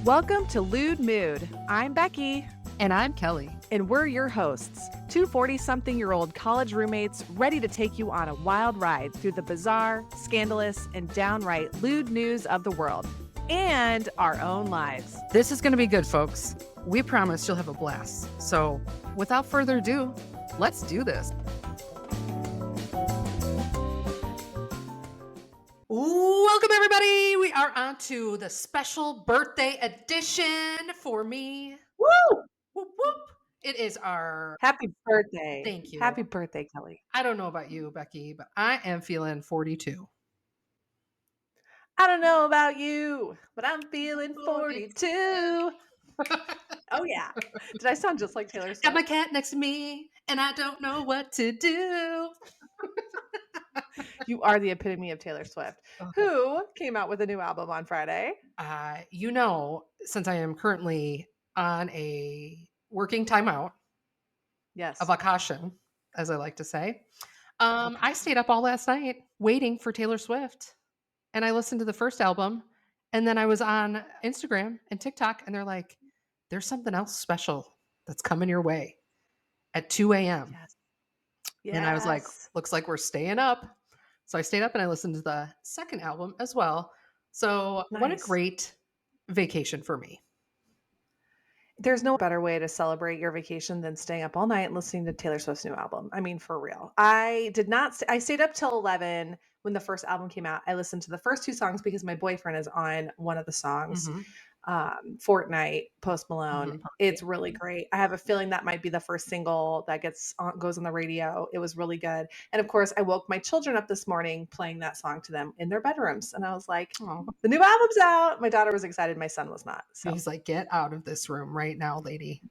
Welcome to Lewd Mood. I'm Becky. And I'm Kelly. And we're your hosts, two 40-something-year-old college roommates ready to take you on a wild ride through the bizarre, scandalous, and downright lewd news of the world and our own lives. This is going to be good, folks. We promise you'll have a blast. So, without further ado, let's do this. Welcome, everybody. We are on to the special birthday edition for me. Woo! Whoop, whoop. It is our... Happy birthday. Thank you. Happy birthday, Kelly. I don't know about you, Becky, but I am feeling 42. I don't know about you, but I'm feeling 42. Oh, yeah. Did I sound just like Taylor Swift? Got my cat next to me, and I don't know what to do. You are the epitome of Taylor Swift, who came out with a new album on Friday. Since I am currently on a working timeout, Yes. a vacation, as I like to say, I stayed up all last night waiting for Taylor Swift. And I listened to the first album. And then I was on Instagram and TikTok, and they're like, there's something else special that's coming your way at 2 a.m. Yes. And I was like, looks like we're staying up. So I stayed up and I listened to the second album as well. So What a great vacation for me. There's no better way to celebrate your vacation than staying up all night and listening to Taylor Swift's new album. I mean, for real. I did not. I stayed up till 11 when the first album came out. I listened to the first two songs because my boyfriend is on one of the songs. Fortnite, Post Malone. It's really great. I have a feeling that might be the first single that goes on the radio. It was really good. And of course, I woke my children up this morning playing that song to them in their bedrooms. And I was like, the new album's out. My daughter was excited. My son was not. So he's like, get out of this room right now, lady.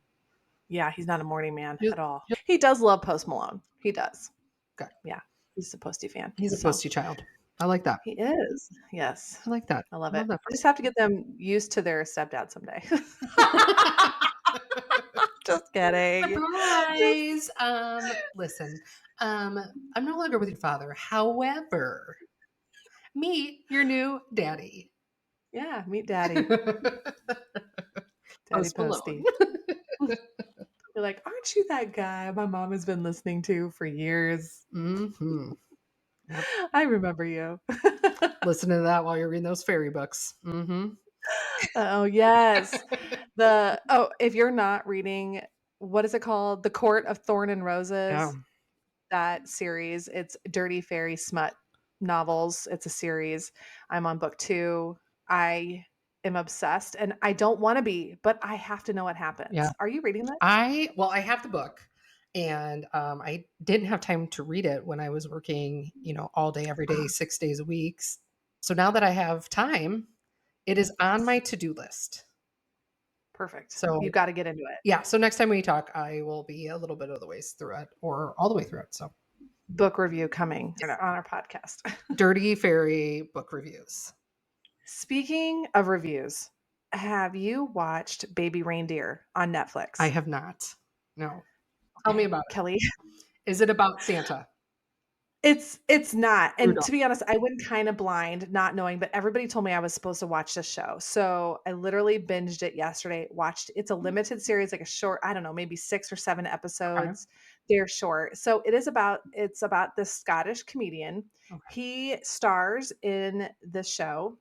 Yeah, he's not a morning man at all. He does love Post Malone. He does. Good. Yeah, he's a Posty fan. He's a Posty child. I like that. He is. Yes. I like that. I love it. I just have to get them used to their stepdad someday. Just kidding. Surprise. Listen, I'm no longer with your father. However, meet your new daddy. Yeah, meet daddy. Daddy Posty. You're like, aren't you that guy my mom has been listening to for years? Mm-hmm. I remember you. Listen to that while you're reading those fairy books. Mm-hmm. Oh, yes. If you're not reading, what is it called? The Court of Thorn and Roses. Yeah. That series. It's Dirty Fairy Smut novels. It's a series. I'm on book 2. I am obsessed, and I don't want to be, but I have to know what happens. Yeah. Are you reading that? I have the book, and I didn't have time to read it when I was working, all day, every day, 6 days a week. So now that I have time, it is on my to-do list. Perfect. So you've got to get into it. Yeah. So next time we talk, I will be a little bit of the ways through it, or all the way through it. So book review coming on our podcast. Dirty Fairy book reviews. Speaking of reviews, have you watched Baby Reindeer on Netflix? I have not. No. Tell me about Kelly. Is it about Santa? It's not. And to be honest, I went kind of blind, not knowing, but everybody told me I was supposed to watch this show. So I literally binged it yesterday, it's a limited series, like a short, I don't know, maybe 6 or 7 episodes. Okay. They're short. So it's about this Scottish comedian. Okay. He stars in the show,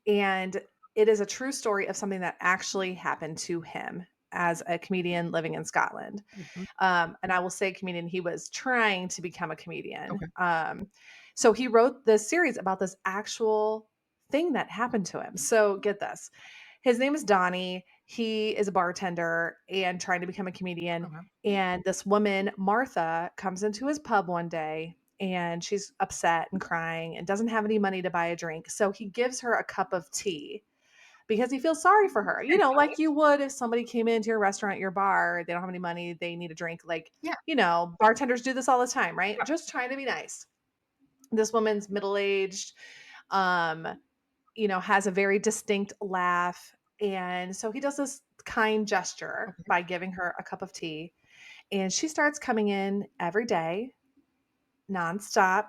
and it is a true story of something that actually happened to him as a comedian living in Scotland. Mm-hmm. And I will say comedian, he was trying to become a comedian. Okay. So he wrote this series about this actual thing that happened to him. So get this. His name is Donnie. He is a bartender and trying to become a comedian. Okay. And this woman, Martha, comes into his pub one day, and she's upset and crying and doesn't have any money to buy a drink. So he gives her a cup of tea because he feels sorry for her, like you would if somebody came into your restaurant, your bar, they don't have any money, they need a drink. Like, yeah. Bartenders do this all the time, right? Yeah. Just trying to be nice. This woman's middle-aged, has a very distinct laugh. And so he does this kind gesture by giving her a cup of tea. And she starts coming in every day, nonstop,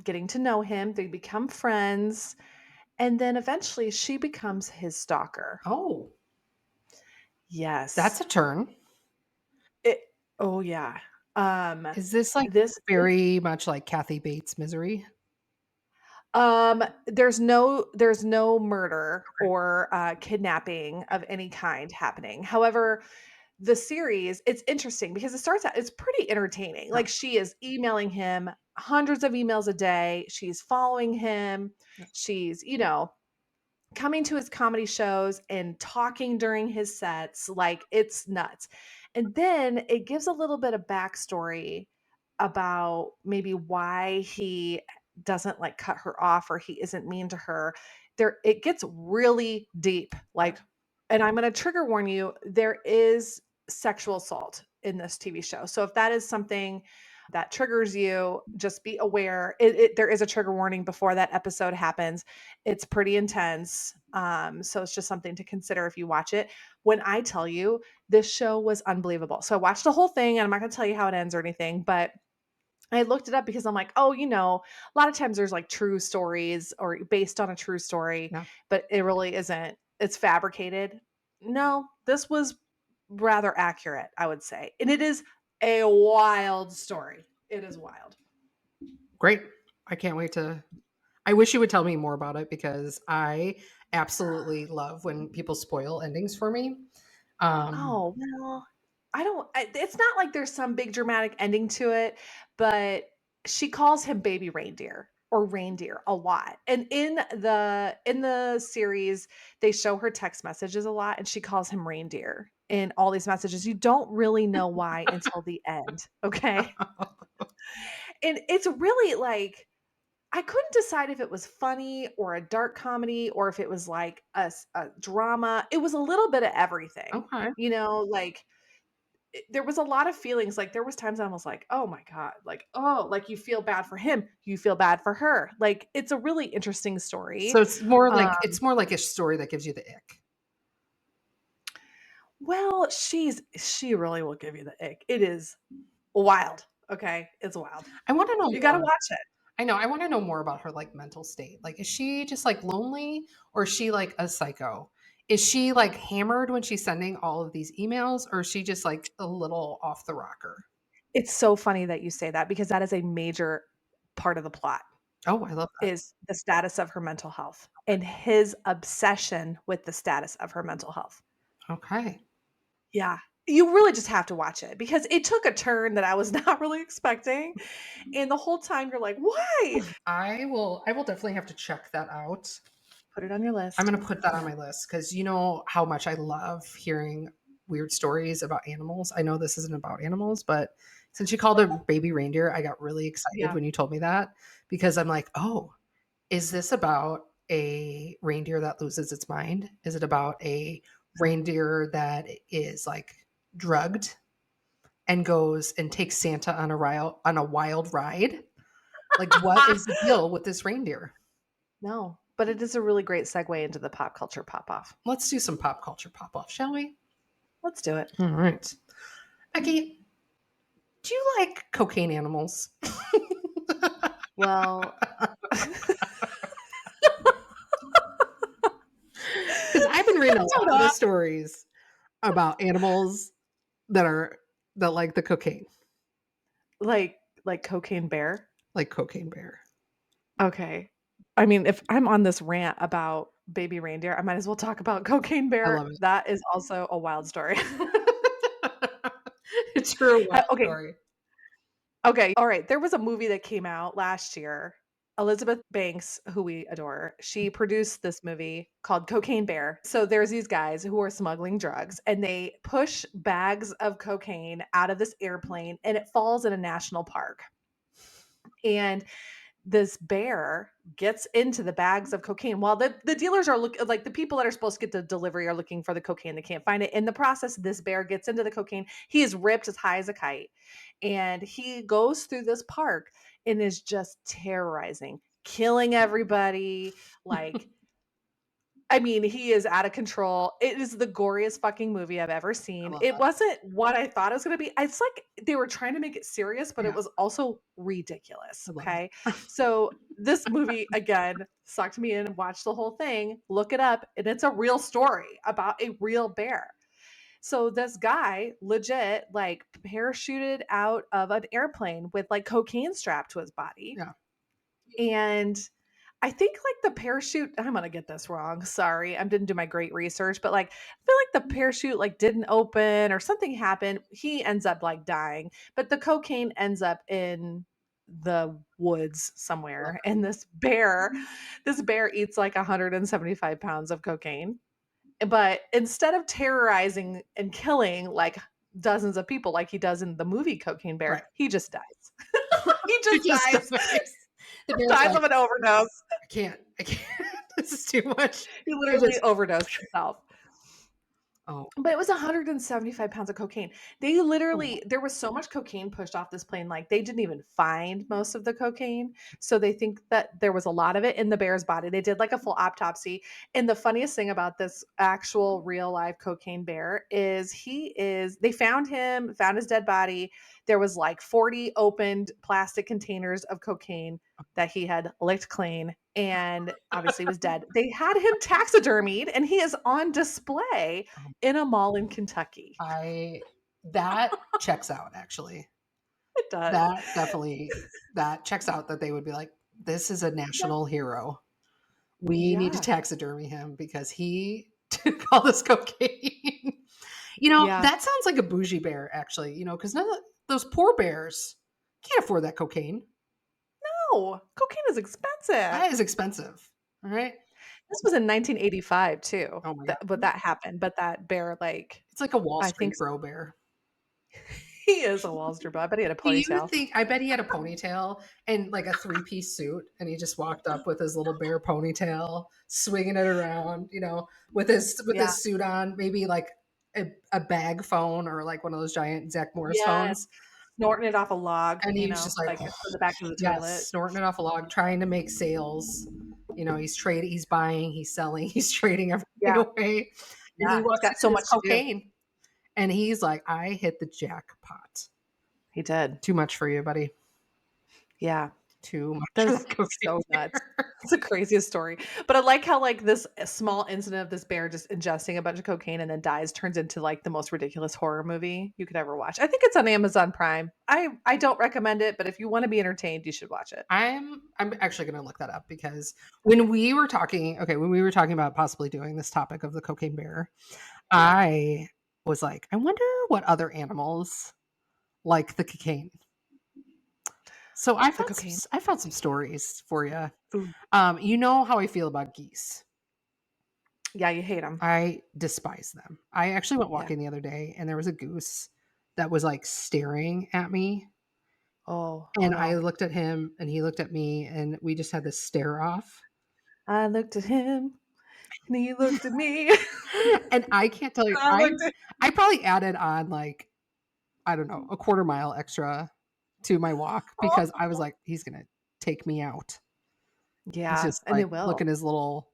getting to know him. They become friends. And then eventually she becomes his stalker. Oh, that's Yes. a turn. It oh, yeah. Um, Is this, like, this is very much like Kathy Bates' Misery? there's no murder Okay. or, kidnapping of any kind happening. However, the series, it's interesting because it starts out it's pretty entertaining. Yeah, Like, she is emailing him hundreds of emails a day, she's following him, yeah. she's, coming to his comedy shows and talking during his sets, like, it's nuts. And then it gives a little bit of backstory about maybe why he doesn't, like, cut her off or he isn't mean to her. It gets really deep, Okay. like, and I'm gonna trigger warn you, there is sexual assault in this TV show. So if that is something that triggers you, just be aware. There is a trigger warning before that episode happens. It's pretty intense. So it's just something to consider if you watch it. When I tell you, this show was unbelievable. So I watched the whole thing, and I'm not going to tell you how it ends or anything, but I looked it up because I'm like, oh, a lot of times there's like true stories or based on a true story, Yeah. but it really isn't. It's fabricated. No, this was rather accurate, I would say. And it is a wild story. It is wild. Great. I can't wait to I wish you would tell me more about it because I absolutely love when people spoil endings for me. Um, Oh, well, it's not like there's some big dramatic ending to it, but she calls him baby reindeer or reindeer a lot. And in the series, they show her text messages a lot and she calls him reindeer in all these messages. You don't really know why until the end, okay? And it's really like I couldn't decide if it was funny or a dark comedy or if it was like a drama. It was a little bit of everything. okay. Like there was a lot of feelings. Like there was times I was like, "Oh my god." Like, "Oh, like you feel bad for him, you feel bad for her." Like it's a really interesting story. So Um it's more like a story that gives you the ick. well, she really will give you the ick. It is wild. Okay? It's wild. I want to know You got to more. watch it. I know. I want to know more about her like mental state. Like, is she just like lonely or is she like a psycho? Is she like hammered when she's sending all of these emails or is she just like a little off the rocker? It's so funny that you say that because that is a major part of the plot. Oh, I love that. Is the status of her mental health and his obsession with the status of her mental health. Okay. Yeah. You really just have to watch it because it took a turn that I was not really expecting, and the whole time you're like, "Why?" I will definitely have to check that out. Put it on your I'm list. gonna put that on Yeah. my list because you know how much I love hearing weird stories about animals. I know this isn't about animals, but since you called it baby reindeer, I got really excited Yeah. when you told me that because I'm like, oh, is this about a reindeer that loses its mind? Is it about a reindeer that is like drugged and goes and takes Santa on a wild ride? Like, what is the deal with this reindeer? No, but it is a really great segue into the pop culture pop-off. Let's do some pop culture pop off, shall we? Let's do it. All right. Becky, do you like cocaine animals? Well, Because I've been reading a hold lot on. of stories about animals that are that like the cocaine, Like Cocaine Bear? like cocaine bear. Okay. I mean, if I'm on this rant about baby reindeer, I might as well talk about Cocaine I Bear. love it. That is also a wild story. It's true wild Okay, story. okay, alright, there was a movie that came out last year. Elizabeth Banks, who we adore, she produced this movie called Cocaine Bear. So there's these guys who are smuggling drugs, and they push bags of cocaine out of this airplane, and it falls in a national park. And this bear gets into the bags of cocaine while the dealers are looking like the people that are supposed to get the delivery are looking for the cocaine. They can't find it. In the process, this bear gets into the cocaine. He is ripped as high as a kite. And he goes through this park and is just terrorizing, killing everybody, like I mean, he is out of control. It is the goriest fucking movie I've ever I seen. love It that. wasn't what I thought it was gonna be. It's like they were trying to make it serious, but it Yeah, was also ridiculous, I love okay? it. So, this movie, again, sucked me in, watched the whole thing, look it up, and it's a real story about a real bear. So, this guy legit, like, parachuted out of an airplane with, like, cocaine strapped to his body, Yeah. and I think, like, the parachute I'm gonna get this wrong, sorry, I didn't do my great research, but, like, I feel like the parachute, like, didn't open or something happened. He ends up, like, dying, but the cocaine ends up in the woods I love somewhere, and this bear eats, like, 175 pounds of cocaine, but instead of terrorizing and killing, like, dozens of people like he does in the movie Cocaine it. Bear, Right. he just dies. He It just just dies. dies. The bear's Dies like, of an overdose. I can't. This is too much. He It literally just overdosed himself. oh, But it was 175 pounds of cocaine. There was so much cocaine pushed off this plane, like, they didn't even find most of the cocaine, so they think that there was a lot of it in the bear's body. They did, like, a full autopsy, and the funniest thing about this actual real live cocaine bear is they found him, found his dead body. There was, like, 40 opened plastic containers of cocaine that he had licked clean, and obviously was dead. They had him taxidermied, and he is on display um, in a mall in Kentucky. I that checks out actually. It does. That definitely that checks out that they would be like, "This is a Yeah. national hero. We need to Yeah. taxidermy him because he took all this cocaine." Yeah. That sounds like a bougie bear actually, because none of those poor bears can't afford that cocaine. No, cocaine is expensive. That is expensive. All right. This was in 1985 too, Oh my that but god. that happened, but that bear, like, It's like a Wall I think Street bro bear. he is a Wall Street bro. I bet he had a Do you ponytail. think I bet he had a ponytail and like a three-piece suit and he just walked up with his little bear ponytail, swinging it around, with Yeah. his suit on, maybe like a bag phone or like one of those giant Zach Morris Yes. phones. Snorting it off a log, And he was just like, like, from the back of the yes, toilet. snorting it off a log, trying to make sales. He's buying, he's selling, he's trading everything Yeah. away. And he Yeah. He's walks got into so this much to do. cocaine and he's like, I hit the jackpot. He did. Too much for you, buddy. Yeah. Too much for That's that cocaine so nuts. bear. It's the craziest story. But I like how, like, this small incident of this bear just ingesting a bunch of cocaine and then dies turns into, like, the most ridiculous horror movie you could ever watch. I think it's on Amazon Prime. I don't recommend it, but if you wanna be entertained, you should watch it. I'm actually gonna look that up because when we were talking about possibly doing this topic of the cocaine bear, I was like, I wonder what other animals like the cocaine. So The cocaine. I found some stories for you. Ooh. You know how I feel about geese. Yeah, you hate them. I despise them. I actually went Yeah. walking the other day and there was a goose that was like staring at me. Oh, oh, And I no. looked at him and he looked at me and we just had this stare off. I looked at him, and he looked at me. And I can't tell you, I looked at I probably added on like, I don't know, a quarter mile extra to my walk because I was like, he's gonna take me out. He's Yeah, just and they like will. looking his little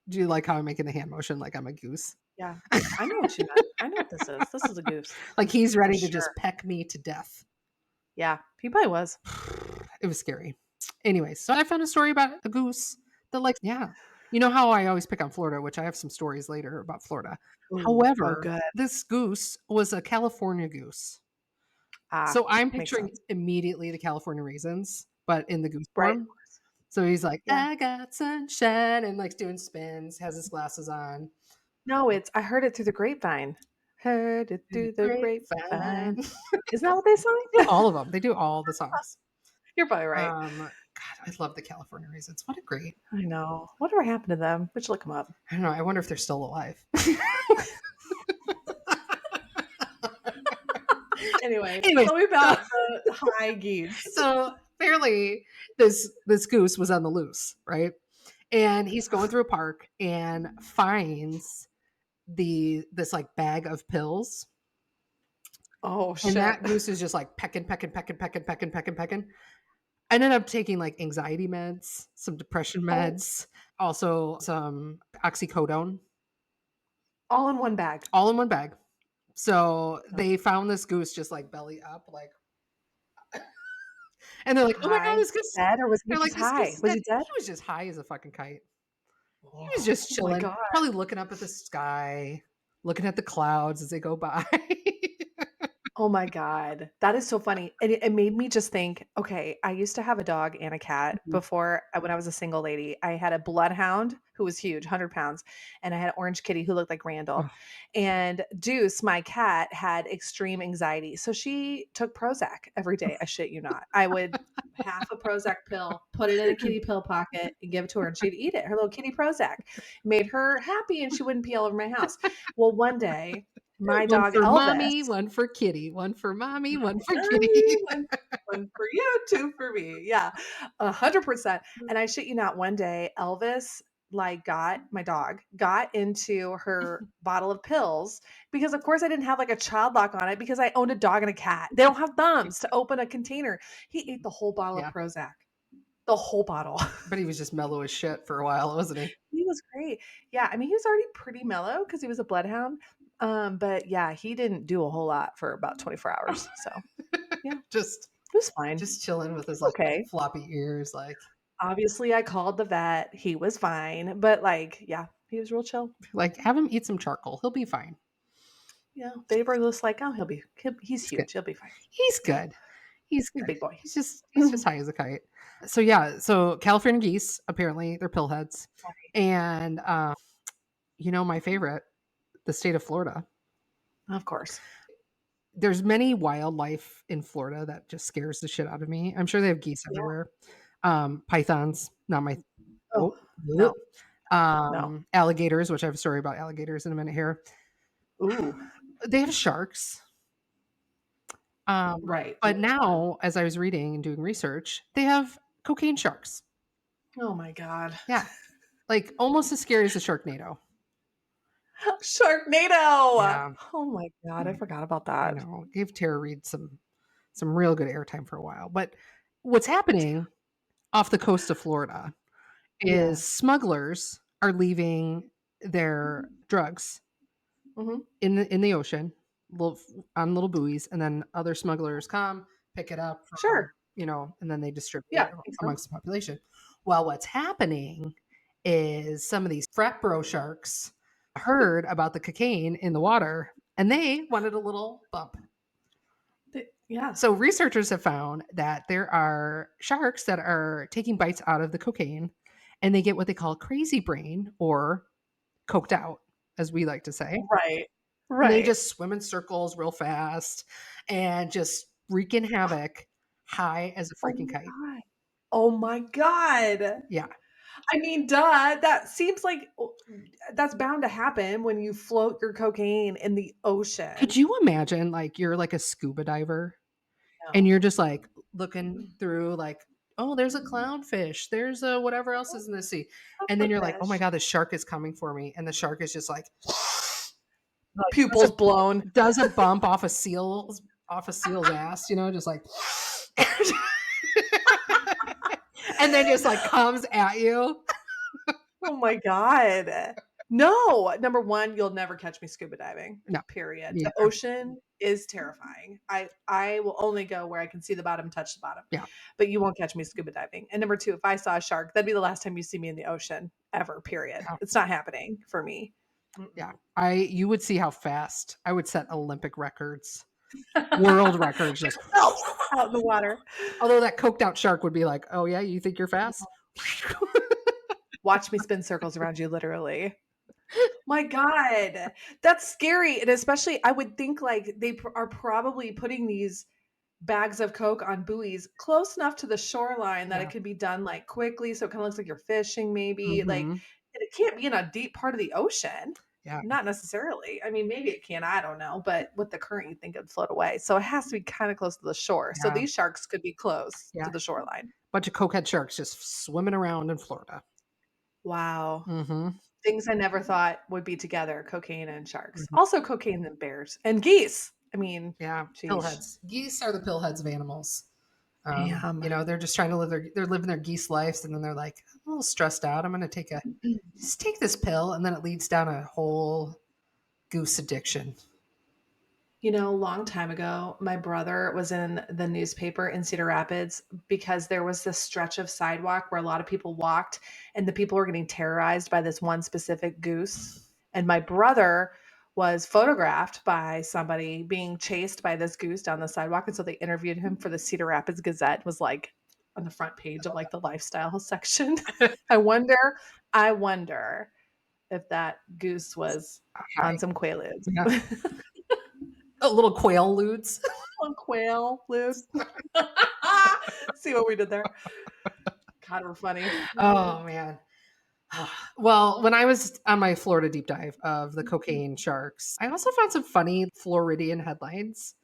do you like how I'm making the hand motion like I'm a goose? Yeah. I know what you meant. I know what this is. This is a goose, Like he's for ready to sure. just peck me to death. Yeah, he probably was. It was scary. Anyway, so I found a story about a goose that likes yeah. You know how I always pick on Florida, which I have some stories later about Florida. Ooh, oh, However, good. this goose was a California goose. Ah, So I'm makes picturing sense. immediately the California raisins, but in the goose Right. form. So he's like, Yeah. I got sunshine and like doing spins, has his glasses on. No, it's I heard it through the grapevine. Heard it Through the through the grapevine. grapevine. Isn't that what they sing? Yeah, all of them. They do all the songs. You're probably right. God, I love the California raisins. What a great. I know. Whatever happened to them? We should look them up. I don't know. I wonder if they're still alive. Anyway, Anyways, tell me so, about the high geese. so apparently this goose was on the loose, right? And he's going through a park and finds this like bag of pills. Oh, And shit. that goose is just like pecking, pecking, pecking, pecking, pecking, pecking, pecking. I ended up taking, like, anxiety meds, some depression Oh, meds, also some oxycodone, all in one bag. all in one bag. So, Oh, they found this goose just, like, belly up, like and they're like, "Oh my god, high, this goose." dead, or was he They're just like, "This goose high? is Was dead." he dead? He was just high as a fucking kite. He was Oh just my chilling, god. probably looking up at the sky, looking at the clouds as they go by. Oh my god. That is so funny. And it made me just think, okay, I used to have a dog and a cat Mhm. before when I was a single lady. I had a bloodhound who was huge, 100 pounds, and I had an orange kitty who looked like Randall. Ugh. And Deuce, my cat, had extreme anxiety. So she took Prozac every day. I shit you not. I would half a Prozac pill, put it in a kitty pill pocket, and give it to her, and she'd eat it. Her little kitty Prozac made her happy, and she wouldn't pee all over my house. Well, one day, my One dog for mommy, Elvis, one for kitty, one for mommy, one for kitty. Mommy, one for you, 2 for me. Yeah, 100%. And I shit you not, one day, Elvis, like, got into her bottle of pills because, of course, I didn't have, like, a child lock on it because I owned a dog and a cat. They don't have thumbs to open a container. He ate the whole bottle of Yeah, Prozac, the whole bottle. but he was just mellow as shit for a while, wasn't he? He was great. Yeah, I mean, he was already pretty mellow because he was a bloodhound, but, yeah, he didn't do a whole lot for about 24 hours, so, yeah, it Just was fine. just chilling with his, It's like, okay. floppy ears, like Obviously, I called the vet, he was fine, but, like, yeah, he was real chill. have him eat some charcoal, he'll be fine. Yeah, they were just like, "Oh, he's He's good. huge, he'll be fine." He's Yeah, good. He's he's a good. big boy. He's just high as a kite. So, yeah, so California geese, apparently, they're pillheads, and, my favorite, the state of Florida. Of course. There's many wildlife in Florida that just scares the shit out of me. I'm sure they have geese Yeah. everywhere. Pythons, not my Oh, oh, bleh. no, no. Alligators, which I have a story about alligators in a minute here. Ooh, They have sharks. Um, right. but now, as I was reading and doing research, they have cocaine sharks. Oh my god. Yeah, like almost as scary as a Sharknado. Sharknado! Yeah, Oh my god, I forgot about I that. know. Gave Tara Reid some real good airtime for a while. But what's happening off the coast of Florida is Yeah. smugglers are leaving their drugs Mhm. in the ocean, little on little buoys, and then other smugglers come, pick it up from, Sure. and then they distribute Yeah, it makes amongst sense. the population. Well, what's happening is some of these frat bro sharks heard about the cocaine in the water and they wanted a little bump. Yeah. So researchers have found that there are sharks that are taking bites out of the cocaine and they get what they call crazy brain or coked out, as we like to say. Right. And they Right. just swim in circles real fast and just wreaking havoc high as a Oh freaking my kite. god. Oh my god. Yeah. I mean, duh, that seems like that's bound to happen when you float your cocaine in the Could ocean. you imagine, like, you're like a scuba diver and No. you're just like looking through, like, oh, there's a clownfish, there's a whatever else is in the sea. And then you're like, oh my Pufferfish. God, the shark is coming for me. And the shark is just like Pupils blown. does a bump off a seal's ass, just like and then just like comes at you. Oh my god. No, number 1, you'll never catch me scuba diving, No. period. Yeah. The ocean is terrifying. I will only go where I can see the bottom, touch the bottom, Yeah. but you won't catch me scuba diving. And number 2, if I saw a shark, that'd be the last time you see me in the ocean ever, period. Yeah. It's not happening for me. Yeah. Mm-mm. You would see how fast I would set Olympic records, world records, just Out in the water. although that coked out shark would be like, "Oh yeah, you think you're fast?" Watch me spin circles around you, literally. My god, that's scary, and especially I would think, like, they are probably putting these bags of Coke on buoys close enough to the shoreline that it Yeah. could be done, like, quickly, so it kinda looks like you're fishing maybe, like, Mhm. and it can't be in a deep part of the ocean. Yeah. Not necessarily. I mean, maybe it can, I don't know, but with the current, you'd think it'd float away, so it has to be kinda close to the shore, so Yeah. these sharks could be close Yeah. to the shoreline. Bunch of cokehead sharks just swimming around in Florida. Wow. Mhm. Things I never thought would be together, cocaine and sharks. Mhm. Also cocaine and bears and geese. I mean, Yeah. sheesh. Pillheads. Geese are the pillheads of animals. Damn. They're just trying to they're living their geese lives, and then they're like, I'm a little stressed out. I'm going to just take this pill, and then it leads down a whole goose addiction. You know, a long time ago, my brother was in the newspaper in Cedar Rapids because there was this stretch of sidewalk where a lot of people walked and the people were getting terrorized by this one specific goose. And my brother was photographed by somebody being chased by this goose down the sidewalk. And so they interviewed him for the Cedar Rapids Gazette, was like on the front page of like the lifestyle section. I wonder, I wonder if that goose was Hi. on some Quaaludes. Yeah. A little quail lewds. On quail, Luke. See what we did there? God, we're funny. Oh man. Well, when I was on my Florida deep dive of the cocaine sharks, I also found some funny Floridian headlines.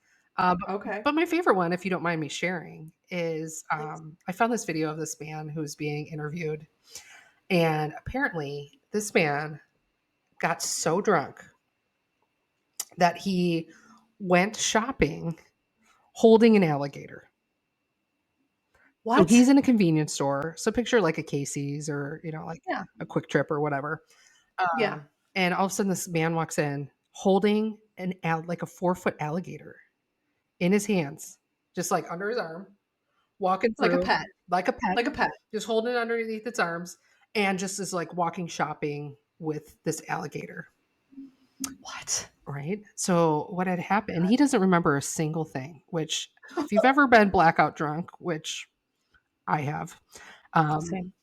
Okay. But my favorite one, if you don't mind me sharing, is Please. I found this video of this man who's being interviewed. And apparently, this man got so drunk that he went shopping holding an alligator. So What? he's in a convenience store. So picture like a Casey's or, like Yeah. a Quick Trip or whatever. Yeah. And all of a sudden, this man walks in holding like a 4-foot alligator in his hands, just like under his arm, walking Like a through pet. like a pet, Like a pet. just holding it underneath its arms, and just is like walking shopping with this alligator. What? Right. So what had happened? He doesn't remember a single thing. Which, if you've ever been blackout drunk, which I have, um, Same.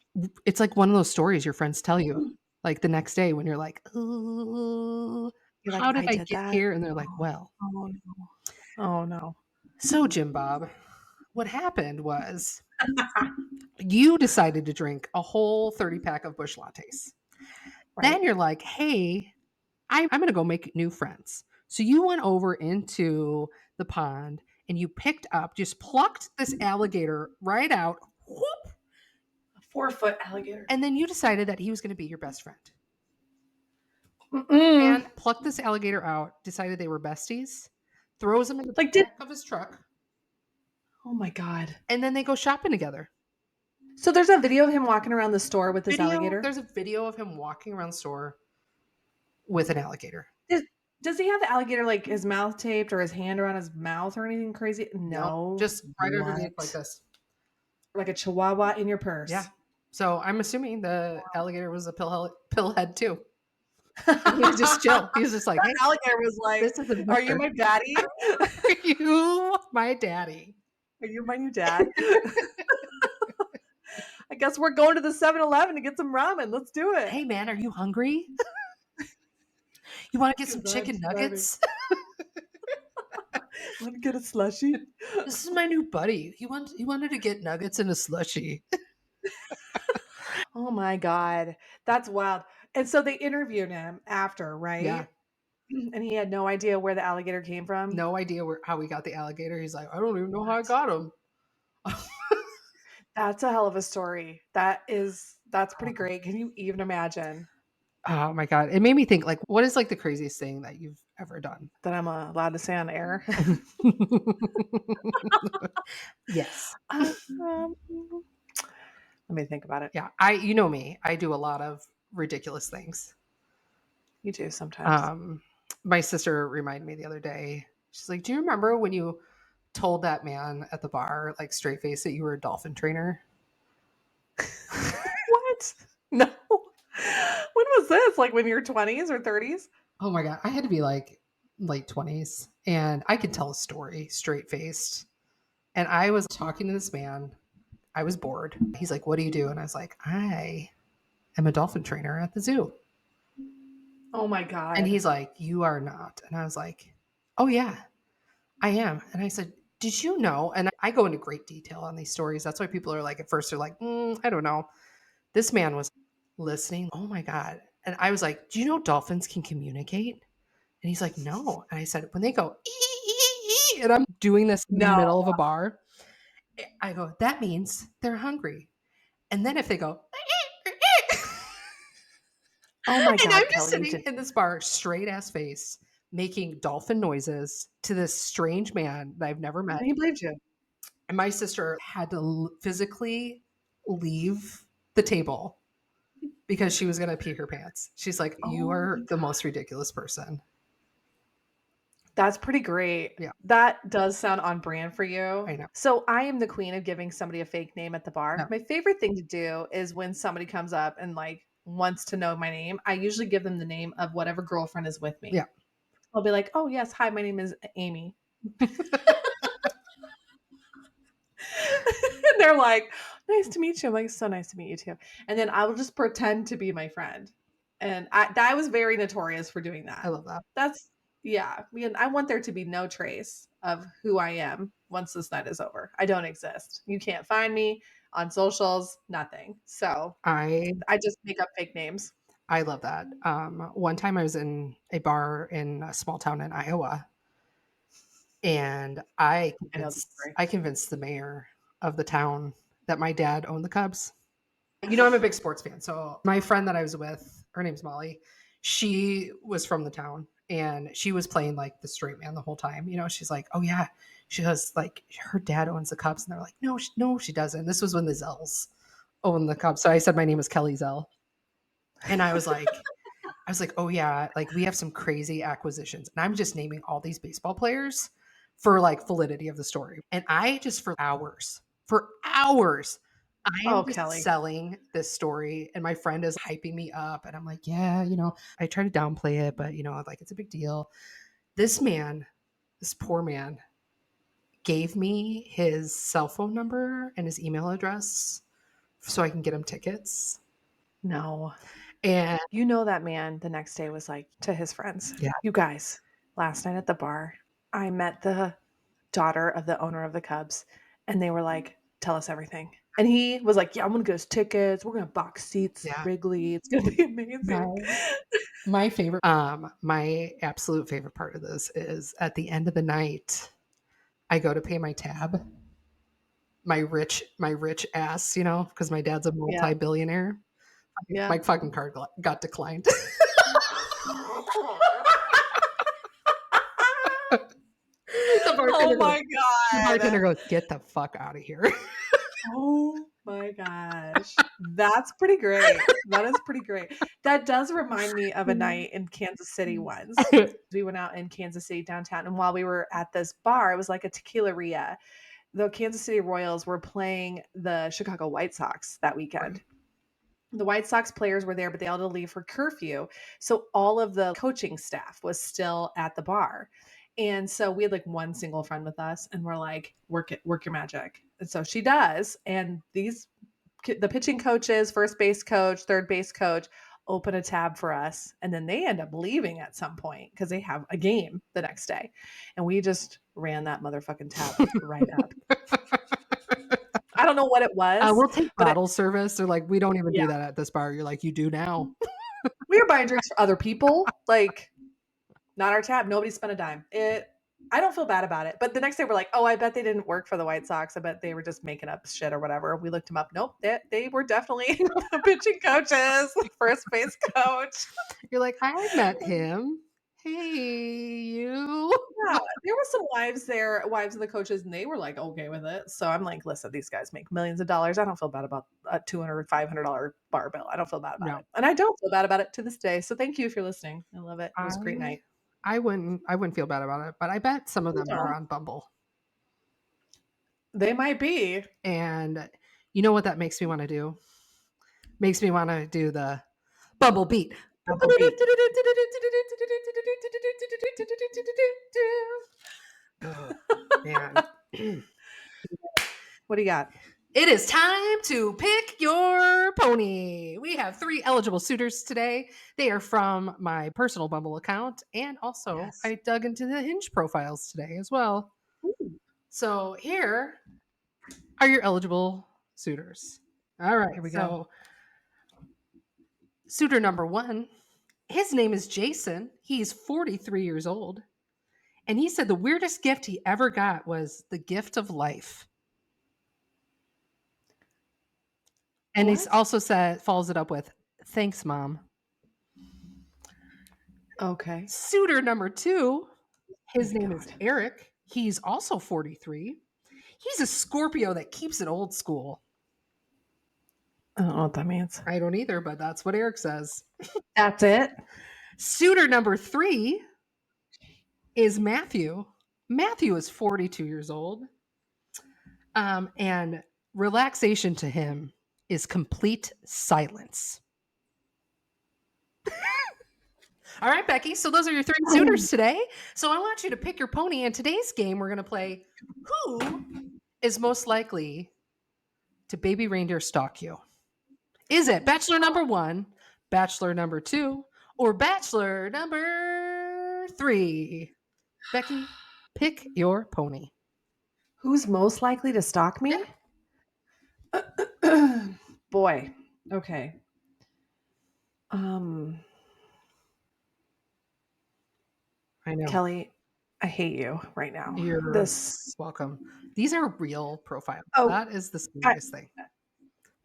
it's like one of those stories your friends tell you, like the next day when you're like, "Oh, You're like, how did I I did get that. here?" And they're like, Oh, "Well, oh no. Oh no. so Jim Bob, what happened was you decided to drink a whole 30 pack of Bush lattes. Right. Then you're like, hey, I'm going to go make new friends. So you went over into the pond and you just plucked this alligator right out, whoop, A 4-foot alligator. and then you decided that he was going to be your best friend. Mm-mm. And plucked this alligator out, decided they were besties, throws him in the Like did back of his truck, oh my God. and then they go shopping together. So there's a video of him walking around the store with this alligator. There's a video of him walking around the store with an alligator. Does he have the alligator like his mouth taped or his hand around his mouth or anything crazy? Nope, No. just right underneath like What? this. Like a chihuahua in your Yeah. purse. So I'm assuming the alligator was a pillhead too. And he was just chill. He was just like, That hey, alligator was like, this is a "Are you adventure. my daddy? Are you my daddy? Are you my new dad?" I guess we're going to the 7-Eleven to get some ramen. Let's do it. Hey man, are you hungry? You want to get some 'Cause I'm chicken starving. nuggets? Want to get a slushie? This is my new buddy. He wanted to get nuggets and a slushie. Oh my God. That's wild. And so they interviewed him after, Yeah. right? And he had no idea where the alligator came from. No idea how we got the alligator. He's like, I don't even know how I What? got him. That's a hell of a story. That's pretty great. Can you even imagine Oh my god. It made me think, like, what is like the craziest thing that you've ever done? that I'm allowed to say on air? Yes. Um, let me think about it. Yeah. You know me. I do a lot of ridiculous things. You do sometimes. Um, my sister reminded me the other day. She's like, "Do you remember when you told that man at the bar, like straight face, that you were a dolphin trainer?" What? No. When was this? Like when you're 20s or 30s? Oh my god, I had to be like late 20s, and I could tell a story straight faced. And I was talking to this man. I was bored. He's like, "What do you do?" And I was like, "I am a dolphin trainer at the zoo." Oh my And God. he's like, "You are not." And I was like, "Oh yeah, I am." And I said, "Did you know?" And I go into great detail on these stories. That's why people are like, at first, they're like, I don't know. This man was listening. Oh my God. And I was like, "Do you know dolphins can communicate?" And he's like, "No." And I said, "When they go, ee, ee, ee," and I'm doing this in the No. middle of a bar, I go, "That means they're hungry." And then if they go, Oh my and I'm God, just Kelly, you sitting did. in this bar, straight ass face, making dolphin noises to this strange man that I've never met. He believed you. And my sister had to physically leave the table because she was going to pee her pants. She's like, "You Oh my are the god. most ridiculous person." That's pretty great. Yeah, That does sound on brand for you. I know. So I am the queen of giving somebody a fake name at the bar. Yeah, My favorite thing to do is when somebody comes up and like wants to know my name, I usually give them the name of whatever girlfriend is with me. yeah. I'll be like, "Oh yes, hi, my name is Amy." And they're like, "Nice to meet you." I'm like, "So nice to meet you too." And then I will just pretend to be my friend. And I was very notorious for doing I that. love that. That's yeah. I mean, I want there to be no trace of who I am once this night is over. I don't exist. You can't find me on socials, nothing. So I I just make up fake names. I love that. One time I was in a bar in a small town in Iowa, and I know the story. I convinced the mayor of the town that my dad owned the Cubs. You know, I'm a big sports fan. So my friend that I was with, her name's Molly, she was from the town and she was playing like the straight man the whole time. You know, she's like, "Oh yeah," she goes like, "Her dad owns the Cubs," and they're like, "No, no, she doesn't." This was when the Zells owned the Cubs. So I said my name was Kelly Zell, and I was like, "Oh yeah, like we have some crazy acquisitions." And I'm just naming all these baseball players for like validity of the story. And I just for hours, I am Oh, just Kelly. selling this story and my friend is hyping me up and I'm like, "Yeah, you know, I try to downplay it, but you know, like it's a big deal." This man, this poor man gave me his cell phone number and his email address so I can get him tickets. No. And You know that man the next day was like to his friends, yeah, "You guys, last night at the bar, I met the daughter of the owner of the Cubs, and they were like, 'Tell us everything.'" And he was like, "Yeah, I'm gonna get us tickets. We're gonna box seats at yeah. Wrigley. It's gonna be amazing." My my absolute favorite part of this is at the end of the night, I go to pay my tab. My rich ass, you know, because my dad's a Yeah, multi-billionaire. yeah. My fucking card got declined. the Oh bartender goes, my the bartender god. goes, "Get the fuck out of here." Oh my gosh. That's pretty great. That is pretty great. That does remind me of a night in Kansas City once. We went out in Kansas City downtown, and while we were at this bar, it was like a tequileria. The Kansas City Royals were playing the Chicago White Sox that weekend. Right. The White Sox players were there, but they all had to leave for curfew. So all of the coaching staff was still at the bar. And so we had like one single friend with us, and we're like, work it, work your magic. And so she does. And the pitching coaches, first base coach, third base coach, open a tab for us. And then they end up leaving at some point because they have a game the next day. And we just ran that motherfucking tab right up. I don't know what it was, We'll take but it, bottle service. They're like, "We don't even yeah, do that at this bar." You're like, "You do now." we were buying drinks for other people. Like, not our tab. Nobody spent a dime. I don't feel bad about it. But the next day we're like, oh, I bet they didn't work for the White Sox. I bet they were just making up shit or whatever. We looked them up. Nope, they were definitely the pitching coaches, the first base coach. You're like, "I met him. Hey, you." Yeah, there were some wives there, wives of the coaches, and they were like okay with it. So I'm like, listen, these guys make millions of dollars. I don't feel bad about a $200, $500 bar bill. I don't feel bad about No. it. And I don't feel bad about it to this day. So thank you if you're listening. I love it. It was a great I night. I wouldn't feel bad about it, but I bet some of You them are know, on Bumble. they might be. And you know what that makes me wanna do? Makes me wanna do the Bumble Beat. Bumble Beat. Oh, man. What do you got? It is time to pick your pony. We have 3 eligible suitors today. They are from my personal Bumble account, and also Yes. I dug into the Hinge profiles today as well. Ooh, So here are your eligible suitors. All right, here we go. so suitor number 1, his name is Jason. He's 43 years old, and he said the weirdest gift he ever got was the gift of life. And he's What? also said follows it up with, "Thanks, mom." Okay. Suitor number 2, Oh his my name is god. Eric. He's also 43. He's a Scorpio that keeps it old school. I don't know what that means. I don't either, but that's what Eric says. That's it? Suitor number 3 is Matthew. Matthew is 42 years old. And relaxation to him is complete silence. All right, Becky. So those are your 3 suitors today. So I want you to pick your pony. In today's game, we're going to play who is most likely to baby reindeer stalk you. Is it bachelor number 1, bachelor number 2, or bachelor number 3? Becky, pick your pony. Who's most likely to stalk me? Boy. Okay. I know. Kelly, I hate you right now. You're welcome. These are real profiles. Oh, that is the scariest thing.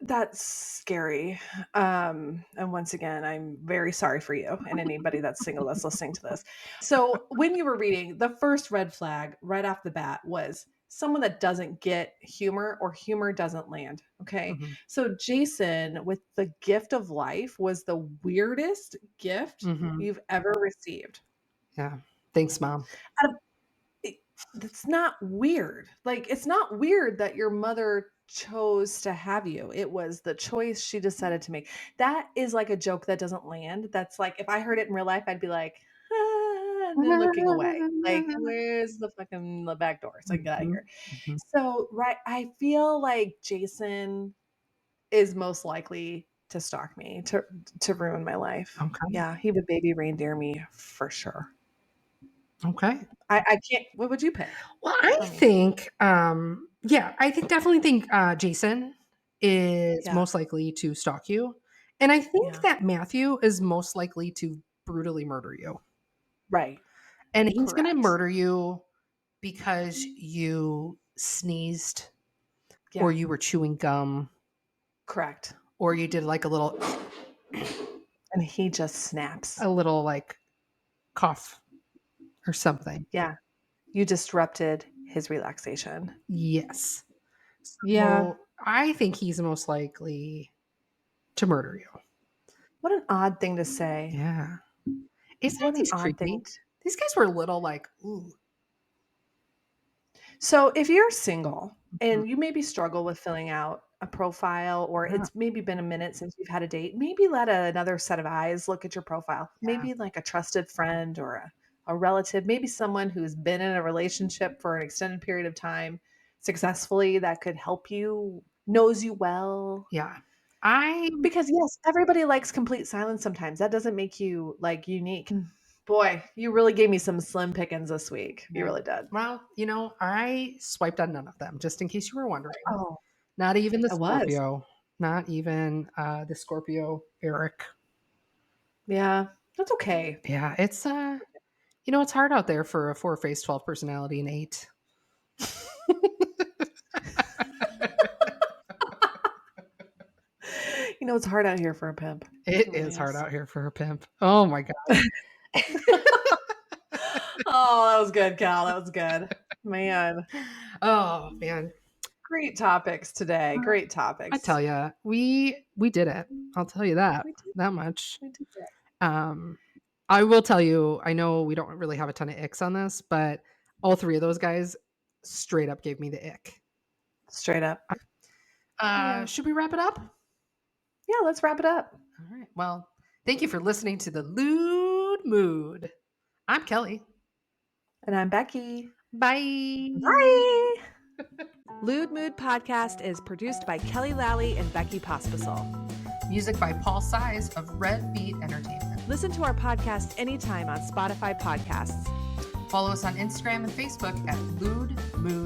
That's scary. And once again, I'm very sorry for you and anybody that's single that's listening to this. So when you were reading, the first red flag right off the bat was someone that doesn't get humor or humor doesn't land. Okay. Mhm. So Jason with the gift of life was the weirdest gift Mhm. you've ever received. Yeah. Thanks, Mom. That's not weird. Like, it's not weird that your mother chose to have you. It was the choice she decided to make. That is like a joke that doesn't land. That's like, if I heard it in real life, I'd be like, "Ah," and then looking away. Like, where's the back door? So I can get out of here. Mhm. So, right, I feel like Jason is most likely to stalk me, to ruin my life. Okay. Yeah, he would baby reindeer me for sure. Okay. I can't. What would you pick? Well, I think, definitely think Jason is Yeah. most likely to stalk you. And I think Yeah. that Matthew is most likely to brutally murder you. Right. And he's going to Correct. murder you because you sneezed or Yeah. you were chewing gum Correct. or you did like a little And he just snaps. like cough or something. Yeah. You disrupted his relaxation. Yes. Yeah. So I think he's most likely to murder you. What an odd thing to say. Yeah. Isn't What an these odd creepy? thing. These guys were a little like, ooh. So if you're single Mhm. and you maybe struggle with filling out a profile or Yeah. it's maybe been a minute since you've had a date, maybe let another set of eyes look at your profile. Maybe like a trusted friend or a relative, maybe someone who's been in a relationship for an extended period of time successfully that could help you, knows you well. Yeah. Because yes, everybody likes complete silence sometimes. That doesn't make you like unique. Boy, you really gave me some slim pickings this week. You Yeah. really did. Well, I swiped on none of them, just in case you were wondering. Oh, Not even the I was. Scorpio. Not even the Scorpio Eric. Yeah, that's okay. Yeah, it's it's hard out there for a 4-face 12 personality and 8. It's hard out here for a pimp. It really is hard out here for a pimp. Oh my god. Oh, that was good, Cal. That was good. Man. Oh man. Great topics today. Great topics. I tell you, we did it. I'll tell you that. We did, That much. we did it. I will tell you, I know we don't really have a ton of icks on this, but all 3 of those guys straight up gave me the ick. Straight up. Yeah. Should we wrap it up? Yeah, let's wrap it up. All right. Well, thank you for listening to the Lewd Mood. I'm Kelly. And I'm Becky. Bye. Bye. Lewd Mood Podcast is produced by Kelly Lally and Becky Pospisil. Music by Paul Size of Red Beat Entertainment. Listen to our podcast anytime on Spotify Podcasts. Follow us on Instagram and Facebook at Lewd Mood